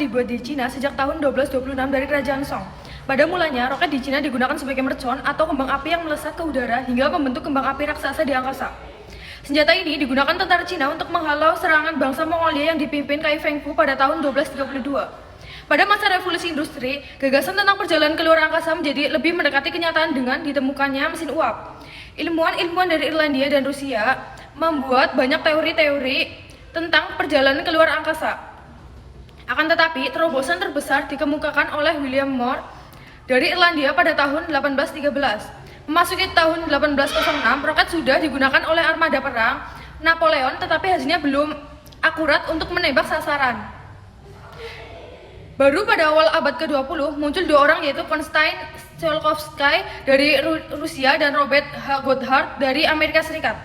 dibuat di Cina sejak tahun 1226 dari Kerajaan Song. Pada mulanya, roket di Cina digunakan sebagai mercon atau kembang api yang melesat ke udara hingga membentuk kembang api raksasa di angkasa. Senjata ini digunakan tentara Cina untuk menghalau serangan bangsa Mongolia yang dipimpin Kai Fengfu pada tahun 1232. Pada masa revolusi industri, gagasan tentang perjalanan ke luar angkasa menjadi lebih mendekati kenyataan dengan ditemukannya mesin uap. Ilmuwan-ilmuwan dari Irlandia dan Rusia membuat banyak teori-teori tentang perjalanan ke luar angkasa. Akan tetapi, terobosan terbesar dikemukakan oleh William Moore dari Irlandia pada tahun 1813. Memasuki tahun 1806, roket sudah digunakan oleh armada perang Napoleon, tetapi hasilnya belum akurat untuk menembak sasaran. Baru pada awal abad ke-20 muncul dua orang, yaitu Konstantin Tsiolkovsky dari Rusia dan Robert H. Goddard dari Amerika Serikat.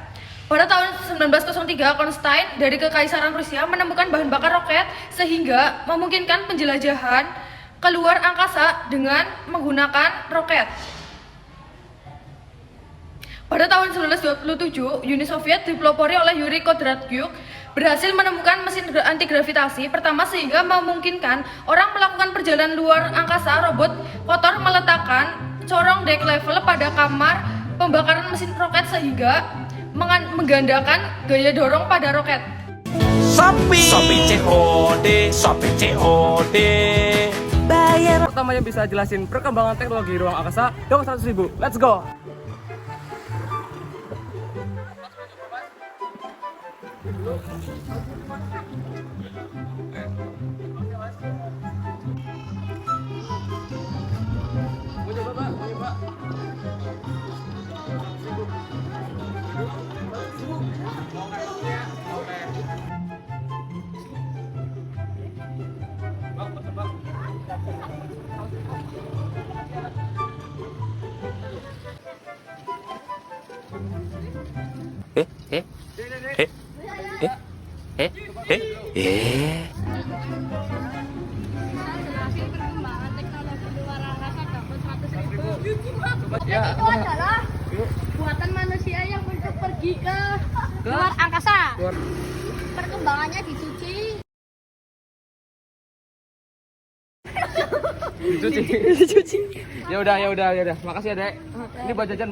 Pada tahun 1903, Konstantin dari Kekaisaran Rusia menemukan bahan bakar roket sehingga memungkinkan penjelajahan keluar angkasa dengan menggunakan roket. Pada tahun 1927, Uni Soviet dipelopori oleh Yuri Kondratsyuk berhasil menemukan mesin anti-gravitasi pertama sehingga memungkinkan orang melakukan perjalanan luar angkasa. Robot kotor meletakkan corong deck level pada kamar pembakaran mesin roket sehingga menggandakan gaya dorong pada roket. Shopee COD bayar. Pertama yang bisa jelasin perkembangan teknologi ruang angkasa dong 100.000. Let's go. Perkembangan teknologi luar angkasa dapat 100.000. Ya, Itu adalah buatan manusia yang untuk pergi ke luar angkasa. Perkembangannya dicuci. dicuci. Ya udah. Makasih ya, Dek. Ini buat jajan.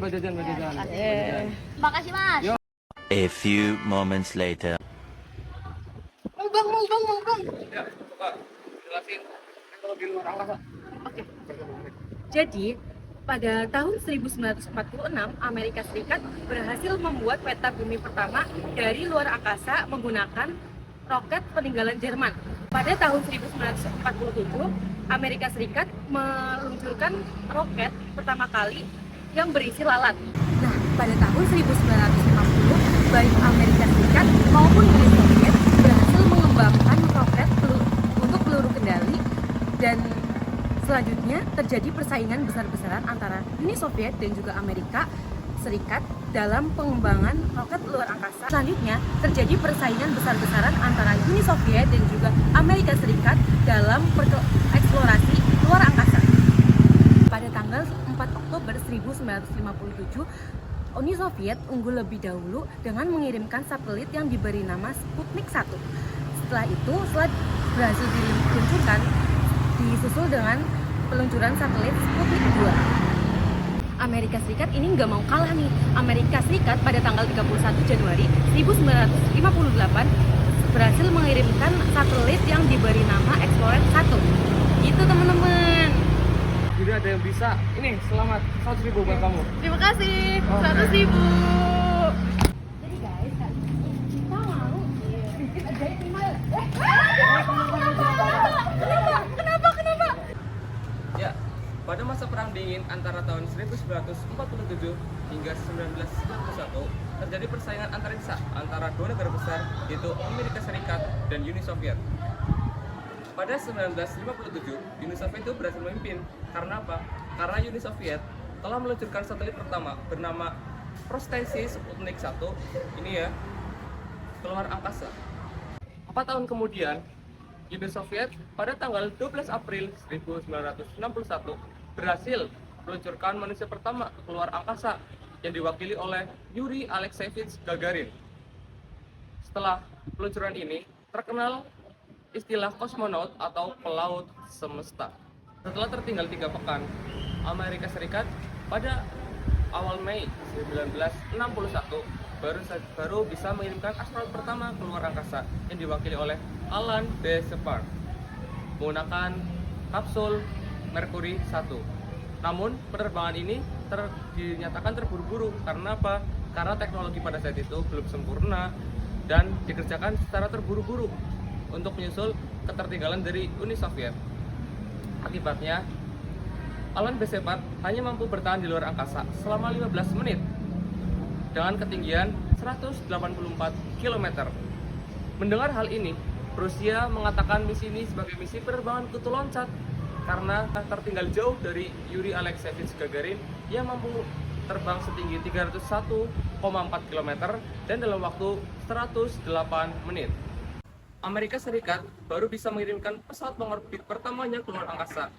Makasih, Mas. Yo. A few moments later. Bang. Ya, coba jelasin teknologi luar angkasa. Jadi, pada tahun 1946, Amerika Serikat berhasil membuat peta bumi pertama dari luar angkasa menggunakan roket peninggalan Jerman. Pada tahun 1947, Amerika Serikat meluncurkan roket pertama kali yang berisi lalat. Nah, pada tahun 1950, baik Amerika Serikat maupun Uni Soviet berhasil mengembangkan roket untuk peluru kendali, dan selanjutnya terjadi persaingan besar-besaran antara Uni Soviet dan juga Amerika Serikat dalam pengembangan roket luar angkasa. Selanjutnya terjadi persaingan besar-besaran antara Uni Soviet dan juga Amerika Serikat dalam eksplorasi luar angkasa. Pada tanggal 4 Oktober 1957, Uni Soviet unggul lebih dahulu dengan mengirimkan satelit yang diberi nama Sputnik 1. Setelah itu, setelah berhasil diluncurkan, disusul dengan peluncuran satelit Sputnik 2. Amerika Serikat ini nggak mau kalah nih. Amerika Serikat pada tanggal 31 Januari 1958 berhasil mengirimkan satelit yang diberi nama Explorer 1. Gitu teman-teman. Jadi ada yang bisa. Ini selamat 100.000 buat kamu. Terima kasih, 100.000. Jadi guys, kita mau bikin ajaib email. Kenapa? Ya, pada masa Perang Dingin antara tahun 1947 hingga 1991 terjadi persaingan antariksa antara dua negara besar, yaitu Amerika Serikat dan Uni Soviet. Pada 1957, Uni Soviet itu berhasil memimpin. Karena apa? Karena Uni Soviet telah meluncurkan satelit pertama bernama Prostasi Sputnik 1 ini ya, keluar angkasa. 4 tahun kemudian, Uni Soviet pada tanggal 12 April 1961 berhasil meluncurkan manusia pertama ke luar angkasa yang diwakili oleh Yuri Alexeyevich Gagarin. Setelah peluncuran ini terkenal istilah kosmonaut atau pelaut semesta. Setelah tertinggal 3 pekan, Amerika Serikat pada awal Mei 1961 baru bisa mengirimkan astronot pertama ke luar angkasa yang diwakili oleh Alan B. Shepard menggunakan kapsul Mercury 1. Namun penerbangan ini dinyatakan terburu-buru karena apa? Karena teknologi pada saat itu belum sempurna dan dikerjakan secara terburu-buru untuk menyusul ketertinggalan dari Uni Soviet. Akibatnya, Alan B. Shepard hanya mampu bertahan di luar angkasa selama 15 menit dengan ketinggian 184 km. Mendengar hal ini, Rusia mengatakan misi ini sebagai misi penerbangan kutu loncat karena tertinggal jauh dari Yuri Alexeyevich Gagarin yang mampu terbang setinggi 301,4 km dan dalam waktu 108 menit. Amerika Serikat baru bisa mengirimkan pesawat pengorbit pertamanya ke luar angkasa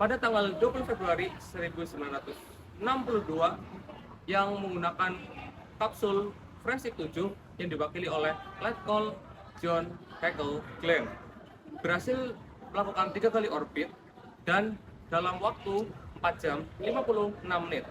pada tanggal 20 Februari 1962 yang menggunakan kapsul Friendship 7 yang diwakili oleh Letcall John Hackle Glenn. Berhasil melakukan 3 kali orbit dan dalam waktu 4 jam 56 menit.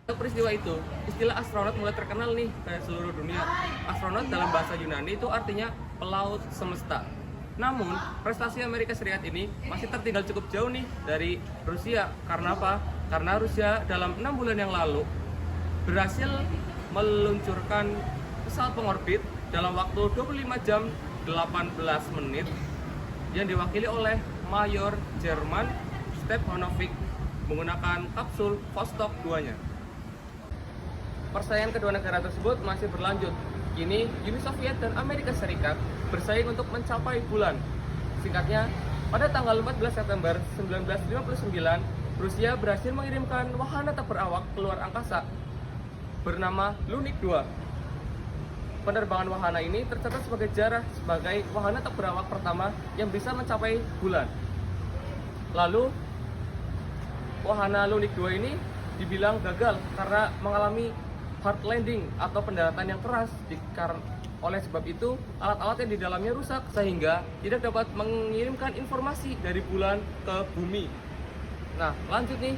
Untuk peristiwa itu, istilah astronot mulai terkenal nih ke seluruh dunia. Astronot dalam bahasa Yunani itu artinya pelaut semesta. Namun, prestasi Amerika Serikat ini masih tertinggal cukup jauh nih dari Rusia. Karena apa? Karena Rusia dalam 6 bulan yang lalu berhasil meluncurkan pesawat pengorbit dalam waktu 25 jam 18 menit yang diwakili oleh Mayor Jerman Stepanovich menggunakan kapsul Vostok 2-nya. Persaingan kedua negara tersebut masih berlanjut. Kini, Uni Soviet dan Amerika Serikat bersaing untuk mencapai bulan. Singkatnya, pada tanggal 14 September 1959, Rusia berhasil mengirimkan wahana tak berawak keluar angkasa bernama Lunik 2. Penerbangan wahana ini tercatat sebagai sejarah sebagai wahana tak berawak pertama yang bisa mencapai bulan. Lalu, wahana Lunik 2 ini dibilang gagal karena mengalami hard landing atau pendaratan yang keras. Oleh sebab itu, alat-alat yang di dalamnya rusak sehingga tidak dapat mengirimkan informasi dari bulan ke bumi. Nah, lanjut nih.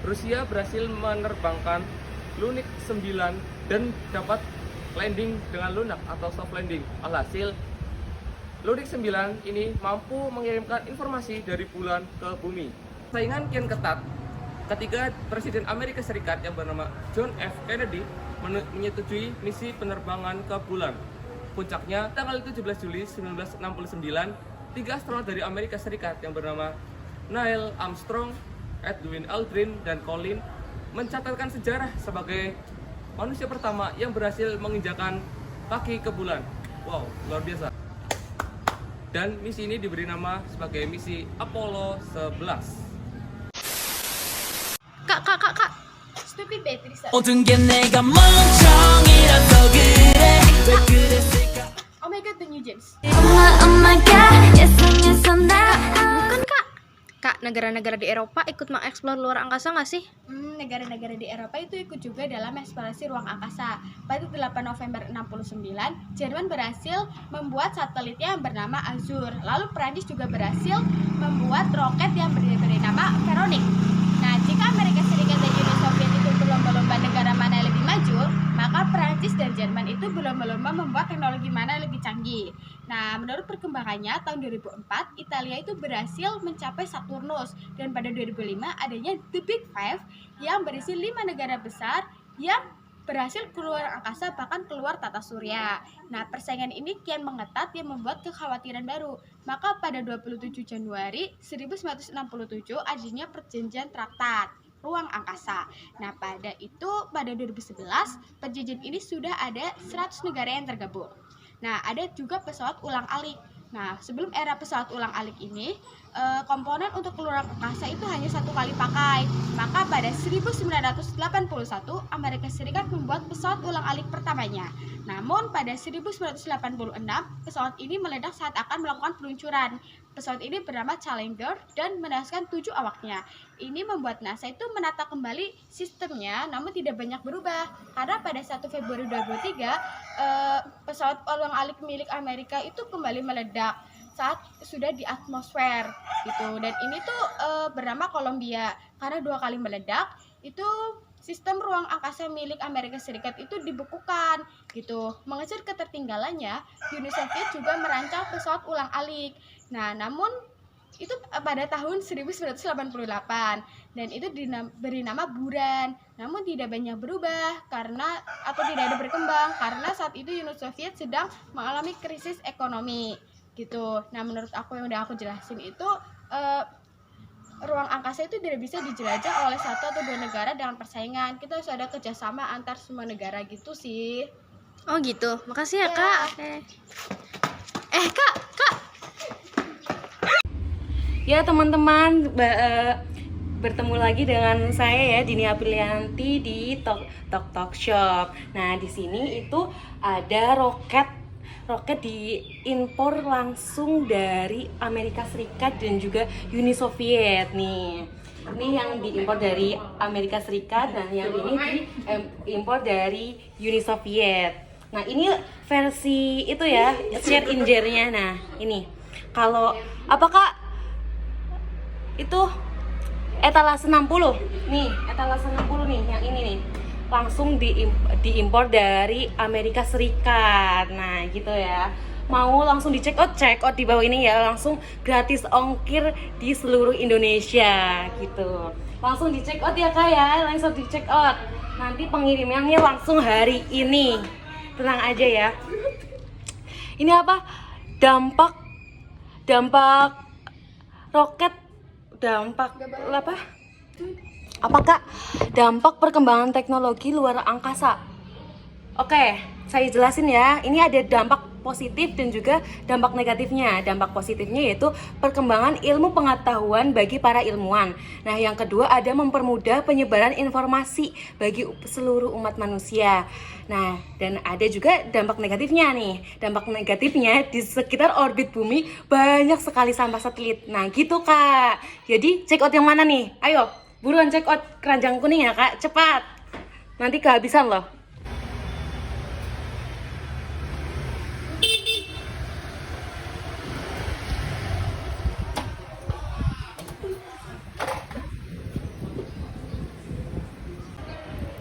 Rusia berhasil menerbangkan Lunik 9 dan dapat landing dengan lunak atau soft landing. Alhasil, Lunik 9 ini mampu mengirimkan informasi dari bulan ke bumi. Saingan kian ketat ketika Presiden Amerika Serikat yang bernama John F. Kennedy menyetujui misi penerbangan ke bulan. Puncaknya, tanggal 17 Juli 1969, 3 astronot dari Amerika Serikat yang bernama Neil Armstrong, Edwin Aldrin, dan Colin mencatatkan sejarah sebagai manusia pertama yang berhasil menginjakan kaki ke bulan. Wow, luar biasa. Dan misi ini diberi nama sebagai misi Apollo 11. Kak. Stupid Beatrice. 모든 게 내가 멍청이라서 그래 왜 그랬을까 Oh my god, the new James. Oh my god, yes now. Bukan Kak, negara-negara di Eropa ikut mengeksplor luar angkasa nggak sih? Negara-negara di Eropa itu ikut juga dalam eksplorasi ruang angkasa. Pada 8 November 69, Jerman berhasil membuat satelitnya yang bernama Azur. Lalu Prancis juga berhasil membuat roket yang bernama Veronik. Nah, jika Amerika Serikat dan Uni Soviet itu berlomba-lomba negara mana yang lebih maju, maka Prancis dan Jerman itu berlomba-lomba membuat teknologi mana yang lebih canggih. Nah, menurut perkembangannya, tahun 2004, Italia itu berhasil mencapai Saturnus. Dan pada 2005, adanya The Big Five yang berisi 5 negara besar yang berhasil keluar angkasa, bahkan keluar tata surya. Nah, persaingan ini kian mengetat yang membuat kekhawatiran baru. Maka pada 27 Januari 1967 adanya perjanjian traktat ruang angkasa. Nah, pada 2011 perjanjian ini sudah ada 100 negara yang tergabung. Nah, ada juga pesawat ulang-alik. Nah, sebelum era pesawat ulang-alik ini, komponen untuk keluar angkasa itu hanya 1 kali pakai. Maka pada 1981, Amerika Serikat membuat pesawat ulang-alik pertamanya. Namun pada 1986, pesawat ini meledak saat akan melakukan peluncuran. Pesawat ini bernama Challenger dan menewaskan 7 awaknya. Ini membuat NASA itu menata kembali sistemnya, namun tidak banyak berubah. Karena pada 1 Februari 2023, pesawat ulang-alik milik Amerika itu kembali meledak saat sudah di atmosfer gitu. Dan ini tuh bernama Columbia. Karena 2 kali meledak, itu sistem ruang angkasa milik Amerika Serikat itu dibekukan gitu. Mengejar ketertinggalannya, Uni Soviet juga merancang pesawat ulang-alik. Nah, namun itu pada tahun 1988 dan itu diberi nama Buran. Namun tidak banyak berubah atau tidak ada berkembang karena saat itu Uni Soviet sedang mengalami krisis ekonomi gitu. Nah, menurut aku yang udah aku jelasin itu ruang angkasa itu tidak bisa dijelajah oleh 1 atau 2 negara dengan persaingan. Kita harus ada kerjasama antar semua negara gitu sih. Oh gitu, makasih ya, Ya. Kak. Oke. Kak. Ya teman-teman, bertemu lagi dengan saya ya Dini Aprilianti di Talk Shop. Nah di sini itu ada roket diimpor langsung dari Amerika Serikat dan juga Uni Soviet nih. Ini yang diimpor dari Amerika Serikat dan yang ini diimpor dari Uni Soviet. Nah ini versi itu ya, jet engineer-nya. Nah ini kalau apakah itu etalase 60 nih, etalase 60 nih yang ini nih langsung diimpor dari Amerika Serikat. Nah gitu ya, mau langsung di check out di bawah ini ya, langsung gratis ongkir di seluruh Indonesia gitu. Langsung di check out ya Kak ya, langsung di check out. Nanti pengirimannya langsung hari ini, tenang aja ya. Ini apa, dampak roket, apakah dampak perkembangan teknologi luar angkasa? Oke, saya jelasin ya. Ini ada dampak positif dan juga dampak negatifnya. Dampak positifnya yaitu perkembangan ilmu pengetahuan bagi para ilmuwan. Nah, yang kedua ada mempermudah penyebaran informasi bagi seluruh umat manusia. Nah, dan ada juga dampak negatifnya nih. Dampak negatifnya di sekitar orbit bumi banyak sekali sampah satelit. Nah, gitu Kak. Jadi, check out yang mana nih? Ayo, buruan check out keranjang kuning ya Kak, cepat. Nanti kehabisan loh.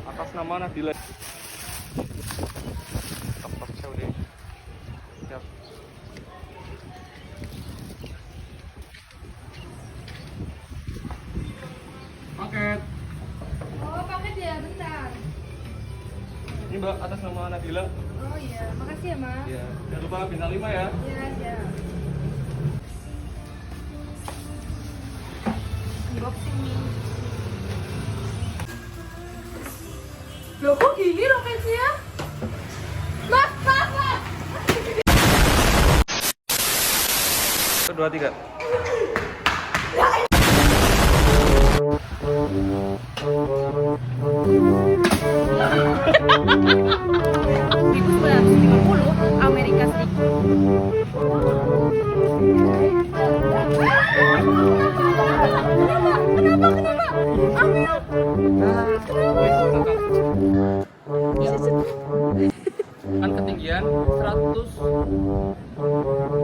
Atas nama Nabila. Top show deh. Siap. Paket. Oh, paket ya, bentar. Ini Mbak, atas nama Nabila. Oh iya, makasih ya, Mas. Ya, jangan lupa bintang 5 ya. Iya, iya. Unboxing nih. Loh kok gini roketnya? Mas. 1, 2, 3. Amerika Serikat. Kan ketinggian 100